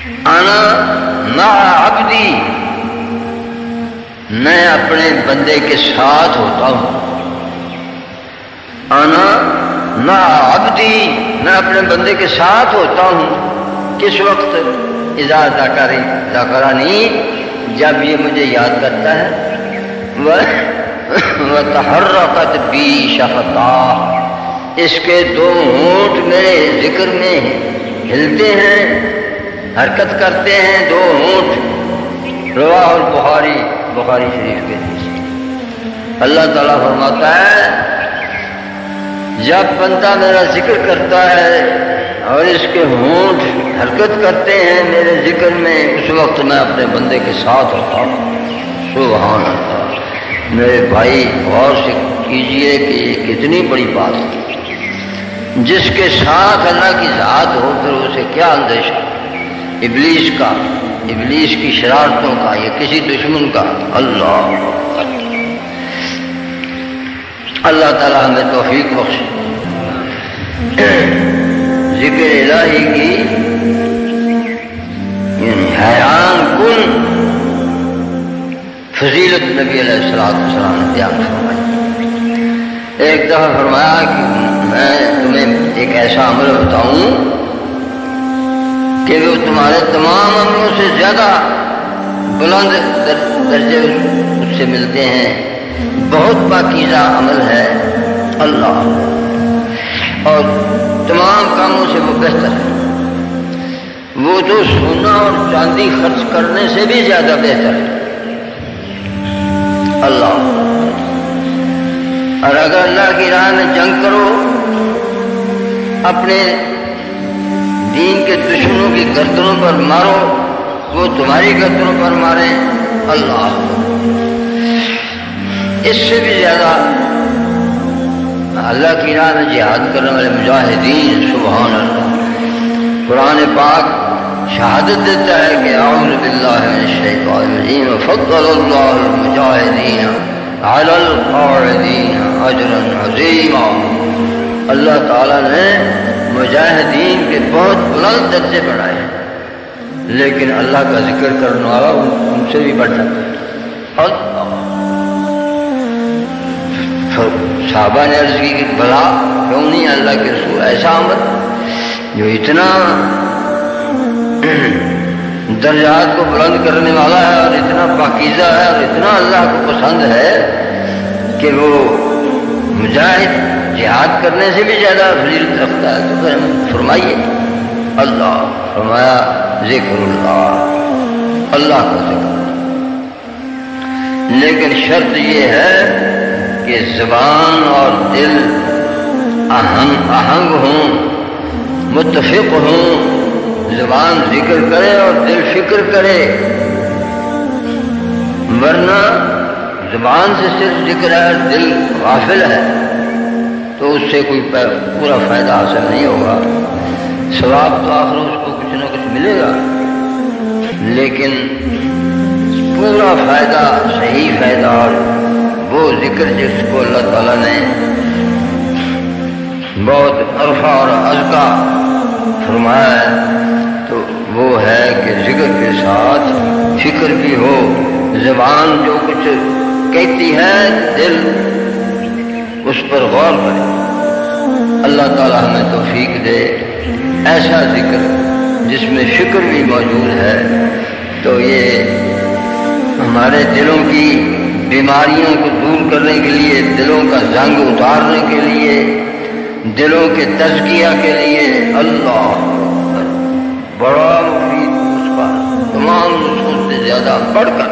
انا مع عبدی، میں اپنے بندے کے ساتھ ہوتا ہوں. انا مع عبدی، میں اپنے بندے کے ساتھ ہوتا ہوں. کس وقت؟ اذا ذکرنی، جب یہ مجھے یاد کرتا ہے. وتحرکت بی شفتاہ، اس کے دو ہونٹ میرے ذکر میں ہلتے ہیں، حرکت کرتے ہیں دو ہونٹ. رواہ البخاری، بخاری شریف کے. اللہ تعالیٰ فرماتا ہے جب بندہ میرا ذکر کرتا ہے اور اس کے ہونٹ حرکت کرتے ہیں میرے ذکر میں، اس وقت میں اپنے بندے کے ساتھ ہوتا ہوں. سبحان اللہ. میرے بھائی غور سے کیجئے کہ یہ کتنی بڑی بات ہے. جس کے ساتھ اللہ کی ذات ہو پھر اسے کیا اندیشہ ابلیس کا، ابلیس کی شرارتوں کا یا کسی دشمن کا. اللہ تعالیٰ ہمیں توفیق بخشے. ذکر الہی کی یعنی حیران کن فضیلت نبی علیہ السلام نے بیان فرمائی. ایک دفعہ فرمایا کہ میں تمہیں ایک ایسا عمل بتاؤں کہ وہ تمہارے تمام عملوں سے زیادہ بلند درجے اس سے ملتے ہیں. بہت پاکیزہ عمل ہے اللہ، اور تمام کاموں سے وہ بہتر ہے. وہ تو سونا اور چاندی خرچ کرنے سے بھی زیادہ بہتر ہے اللہ. اور اگر اللہ کی راہ میں جنگ کرو، اپنے دین کے دشمنوں کی گردنوں پر مارو، وہ تمہاری گردنوں پر ماریں اللہ، اس سے بھی زیادہ اللہ کی راہ میں جہاد کرنے والے مجاہدین. سبحان اللہ. قرآن پاک شہادت دیتا ہے کہ اعوذ باللہ من الشیطان الرجیم فضل اللہ المجاہدین علی القاعدین اجرا عظیما. اللہ تعالیٰ نے مجاہدین کے بہت بلند درجے بڑھائے ہیں، لیکن اللہ کا ذکر کرنے والا ان سے بھی بڑھتا ہے. صحابہ نے عرض کی کہ بھلا کیوں نہیں اللہ کے رسول ایسا عمل جو اتنا درجات کو بلند کرنے والا ہے اور اتنا پاکیزہ ہے اور اتنا اللہ کو پسند ہے کہ وہ مجاہد جہاد کرنے سے بھی زیادہ فضیلت رکھتا ہے. تو پھر فرمائیے اللہ. فرمایا ذکر اللہ، اللہ کا ذکر، لیکن شرط یہ ہے کہ زبان اور دل آہنگ ہوں، متفق ہوں. زبان ذکر کرے اور دل فکر کرے، ورنہ زبان سے صرف ذکر ہے اور دل غافل ہے تو اس سے کوئی پورا فائدہ حاصل نہیں ہوگا. ثواب تو آخر اس کو کچھ نہ کچھ ملے گا، لیکن پورا فائدہ، صحیح فائدہ اور وہ ذکر جس کو اللہ تعالیٰ نے بہت عرفہ اور ازکا فرمایا ہے تو وہ ہے کہ ذکر کے ساتھ فکر بھی ہو. زبان جو کچھ کہتی ہے دل اس پر غور کرے. اللہ تعالیٰ ہمیں توفیق دے ایسا ذکر جس میں فکر بھی موجود ہے. تو یہ ہمارے دلوں کی بیماریوں کو دور کرنے کے لیے، دلوں کا زنگ اتارنے کے لیے، دلوں کے تزکیہ کے لیے اللہ بڑا مفید نسخہ، تمام نسخوں سے زیادہ بڑھ کر